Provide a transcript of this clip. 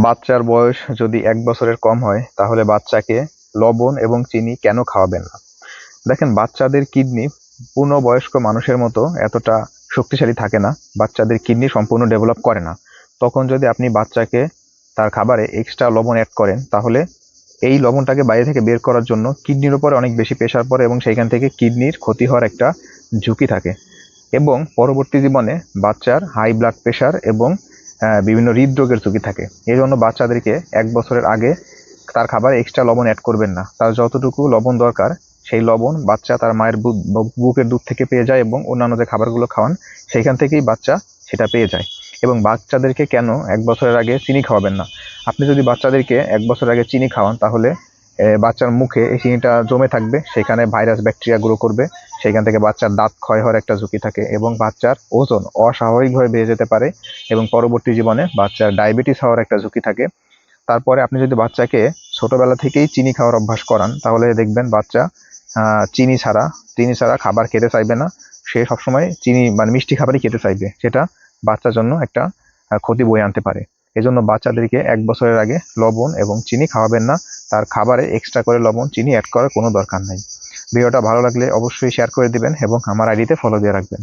বাচ্চার বয়স যদি ১ বছরের কম হয় তাহলে বাচ্চাকে লবণ এবং চিনি কেন খাওয়াবেন না? দেখেন, বাচ্চাদের কিডনি পূর্ণবয়স্ক মানুষের মতো এতটা শক্তিশালী থাকে না। বাচ্চাদের কিডনি সম্পূর্ণ ডেভেলপ করে না। তখন যদি আপনি বাচ্চাকে তার খাবারে এক্সট্রা লবণ অ্যাড করেন, তাহলে এই লবণটাকে বাইরে থেকে বের করার জন্য কিডনির উপরে অনেক বেশি প্রেশার পড়ে এবং সেইখান থেকে কিডনির ক্ষতি হওয়ার একটা ঝুঁকি থাকে। এবং পরবর্তী জীবনে বাচ্চার হাই ব্লাড প্রেশার এবং বিভিন্ন হৃদরোগের ঝুঁকি থাকে। এই জন্য বাচ্চাদেরকে ১ বছরের আগে তার খাবারে এক্সট্রা লবণ অ্যাড করবেন না। তার যতটুকু লবণ দরকার সেই লবণ বাচ্চা তার মায়ের বুকের দুধ থেকে পেয়ে যায় এবং অন্যান্য যে খাবারগুলো খাওয়ান সেইখান থেকেই বাচ্চা সেটা পেয়ে যায়। এবং বাচ্চাদেরকে কেন ১ বছরের আগে চিনি খাওয়াবেন না? আপনি যদি বাচ্চাদেরকে ১ বছর আগে চিনি খাওয়ান, তাহলে বাচ্চার মুখে এই চিনিটা জমে থাকবে, সেখানে ভাইরাস ব্যাকটেরিয়া গ্রো করবে, সেখান থেকে বাচ্চার দাঁত ক্ষয় হওয়ার একটা ঝুঁকি থাকে এবং বাচ্চার ওজন অস্বাভাবিকভাবে বেড়ে যেতে পারে এবং পরবর্তী জীবনে বাচ্চার ডায়াবেটিস হওয়ার একটা ঝুঁকি থাকে। তারপরে আপনি যদি বাচ্চাকে ছোটবেলা থেকেই চিনি খাওয়ার অভ্যাস করান, তাহলে দেখবেন বাচ্চা চিনি ছাড়া খাবার খেতে চাইবে না। সে সবসময় চিনি মানে মিষ্টি খাবারই খেতে চাইবে, সেটা বাচ্চার জন্য একটা ক্ষতি বয়ে আনতে পারে। এজন্য বাচ্চাদেরকে ১ বছরের আগে লবণ এবং চিনি খাওয়াবেন না। তার খাবারে এক্সট্রা করে লবণ চিনি অ্যাড করার কোনো দরকার নাই। ভিডিওটা ভালো লাগলে অবশ্যই শেয়ার করে দিবেন এবং আমার আইডিতে ফলো দিয়ে রাখবেন।